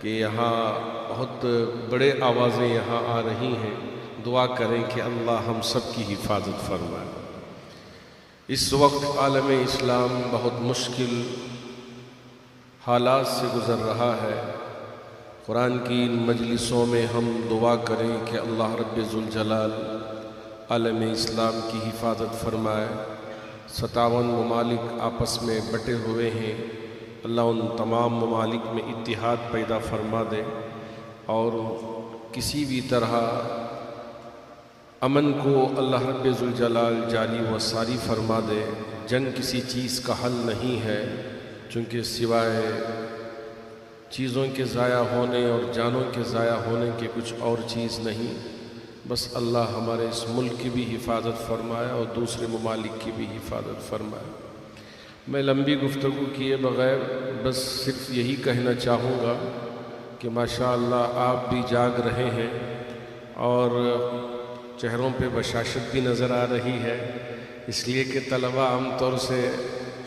کہ یہاں بہت بڑے آوازیں یہاں آ رہی ہیں، دعا کریں کہ اللہ ہم سب کی حفاظت فرمائے۔ اس وقت عالم اسلام بہت مشکل حالات سے گزر رہا ہے۔ قرآن کی ان مجلسوں میں ہم دعا کریں کہ اللہ رب ذوالجلال عالم اسلام کی حفاظت فرمائے۔ 57 ممالک آپس میں بٹے ہوئے ہیں، اللہ ان تمام ممالک میں اتحاد پیدا فرما دے اور کسی بھی طرح امن کو اللہ رب ذوالجلال جاری و ساری فرما دے۔ جنگ کسی چیز کا حل نہیں ہے، چونکہ سوائے چیزوں کے ضائع ہونے اور جانوں کے ضائع ہونے کے کچھ اور چیز نہیں۔ بس اللہ ہمارے اس ملک کی بھی حفاظت فرمائے اور دوسرے ممالک کی بھی حفاظت فرمائے۔ میں لمبی گفتگو کیے بغیر بس صرف یہی کہنا چاہوں گا کہ ماشاءاللہ آپ بھی جاگ رہے ہیں اور چہروں پہ بشاشت بھی نظر آ رہی ہے، اس لیے کہ طلبہ عام طور سے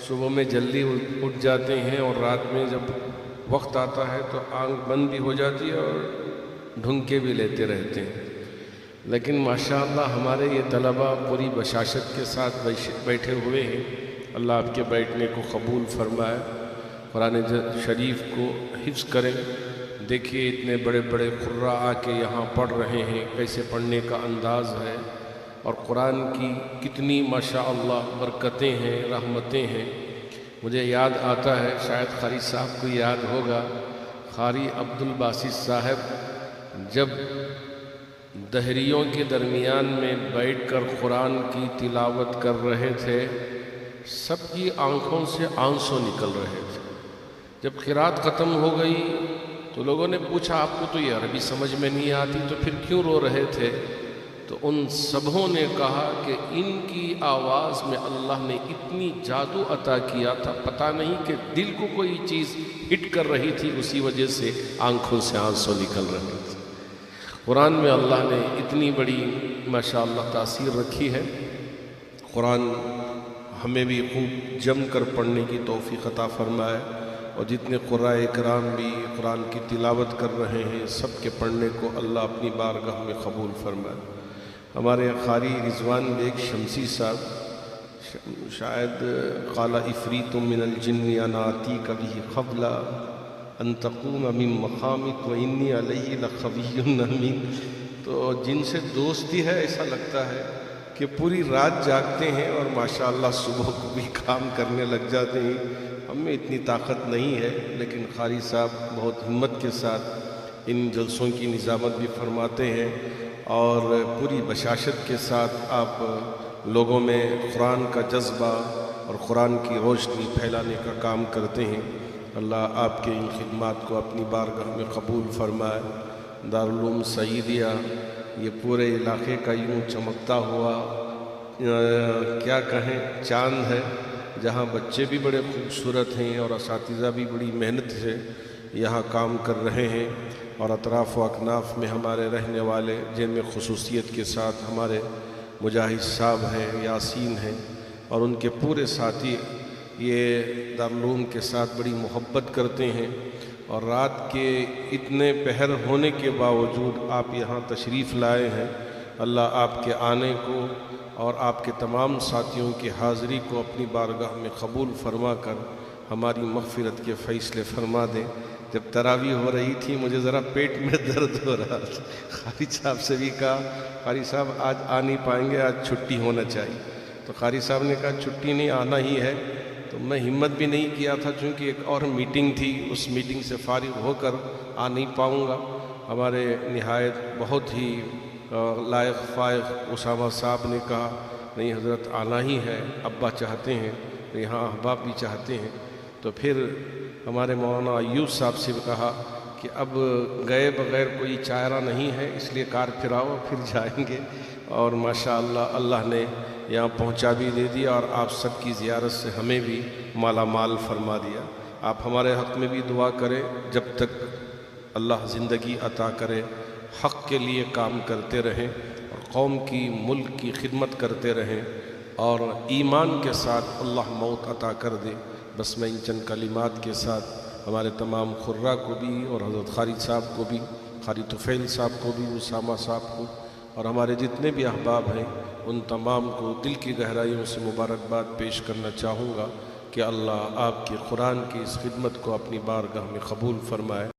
صبح میں جلدی اٹھ جاتے ہیں اور رات میں جب وقت آتا ہے تو آنکھ بند بھی ہو جاتی ہے اور ڈھونکے بھی لیتے رہتے ہیں، لیکن ماشاءاللہ ہمارے یہ طلبہ پوری بشاشت کے ساتھ بیٹھے ہوئے ہیں۔ اللہ آپ کے بیٹھنے کو قبول فرمائے، قرآن شریف کو حفظ کریں۔ دیکھیے اتنے بڑے بڑے قراء آ کے یہاں پڑھ رہے ہیں، کیسے پڑھنے کا انداز ہے، اور قرآن کی کتنی ماشاءاللہ برکتیں ہیں، رحمتیں ہیں۔ مجھے یاد آتا ہے، شاید قاری صاحب کو یاد ہوگا، قاری عبدالباسط صاحب جب دہریوں کے درمیان میں بیٹھ کر قرآن کی تلاوت کر رہے تھے، سب کی آنکھوں سے آنسو نکل رہے تھے۔ جب قرات ختم ہو گئی تو لوگوں نے پوچھا آپ کو تو یہ عربی سمجھ میں نہیں آتی تو پھر کیوں رو رہے تھے؟ تو ان سبھوں نے کہا کہ ان کی آواز میں اللہ نے اتنی جادو عطا کیا تھا، پتہ نہیں کہ دل کو کوئی چیز ہٹ کر رہی تھی، اسی وجہ سے آنکھوں سے آنسو نکل رہے تھے۔ قرآن میں اللہ نے اتنی بڑی ماشاءاللہ تاثیر رکھی ہے۔ قرآن ہمیں بھی خوب جم کر پڑھنے کی توفیق عطا فرمائے، اور جتنے قراء کرام بھی قرآن کی تلاوت کر رہے ہیں سب کے پڑھنے کو اللہ اپنی بارگاہ میں قبول فرمائے۔ ہمارے قاری رضوان بیگ شمسی صاحب شاید قال عفریت من الجن انا آتیک بہ قبل ان تقوم من مقامک وانی علیہ لقوی امین۔ تو جن سے دوستی ہے ایسا لگتا ہے کہ پوری رات جاگتے ہیں اور ماشاءاللہ صبح کو بھی کام کرنے لگ جاتے ہیں۔ ہم میں اتنی طاقت نہیں ہے، لیکن قاری صاحب بہت ہمت کے ساتھ ان جلسوں کی نظامت بھی فرماتے ہیں اور پوری بشاشت کے ساتھ آپ لوگوں میں قرآن کا جذبہ اور قرآن کی روشنی پھیلانے کا کام کرتے ہیں۔ اللہ آپ کے ان خدمات کو اپنی بارگاہ میں قبول فرمائے۔ دارالعلوم سعیدیہ یہ پورے علاقے کا یوں چمکتا ہوا کیا کہیں چاند ہے، جہاں بچے بھی بڑے خوبصورت ہیں اور اساتذہ بھی بڑی محنت سے یہاں کام کر رہے ہیں، اور اطراف و اکناف میں ہمارے رہنے والے جن میں خصوصیت کے ساتھ ہمارے مجاہد صاحب ہیں، یاسین ہیں، اور ان کے پورے ساتھی یہ دارالعلوم کے ساتھ بڑی محبت کرتے ہیں، اور رات کے اتنے پہر ہونے کے باوجود آپ یہاں تشریف لائے ہیں۔ اللہ آپ کے آنے کو اور آپ کے تمام ساتھیوں کی حاضری کو اپنی بارگاہ میں قبول فرما کر ہماری مغفرت کے فیصلے فرما دیں۔ جب تراویح ہو رہی تھی مجھے ذرا پیٹ میں درد ہو رہا تھا، قاری صاحب سے بھی کہا قاری صاحب آج آ نہیں پائیں گے، آج چھٹی ہونا چاہیے، تو قاری صاحب نے کہا چھٹی نہیں، آنا ہی ہے۔ تو میں ہمت بھی نہیں کیا تھا چونکہ ایک اور میٹنگ تھی، اس میٹنگ سے فارغ ہو کر آ نہیں پاؤں گا۔ ہمارے نہایت بہت ہی لائق فائق اسامہ صاحب نے کہا نہیں حضرت آنا ہی ہے، ابا چاہتے ہیں، یہاں احباب بھی چاہتے ہیں۔ تو پھر ہمارے مولانا ایوب صاحب سے کہا کہ اب گئے بغیر کوئی چارہ نہیں ہے، اس لیے کار پھراؤ پھر جائیں گے، اور ماشاءاللہ اللہ نے یہاں پہنچا بھی دے دیا، اور آپ سب کی زیارت سے ہمیں بھی مالا مال فرما دیا۔ آپ ہمارے حق میں بھی دعا کریں، جب تک اللہ زندگی عطا کرے حق کے لیے کام کرتے رہیں اور قوم کی ملک کی خدمت کرتے رہیں، اور ایمان کے ساتھ اللہ موت عطا کر دے۔ بس میں ان چند کلمات کے ساتھ ہمارے تمام خرہ کو بھی اور حضرت خالد صاحب کو بھی، خالد طفیل صاحب کو بھی، اسامہ صاحب کو، اور ہمارے جتنے بھی احباب ہیں ان تمام کو دل کی گہرائیوں سے مبارکباد پیش کرنا چاہوں گا کہ اللہ آپ کی قرآن کی اس خدمت کو اپنی بارگاہ میں قبول فرمائے۔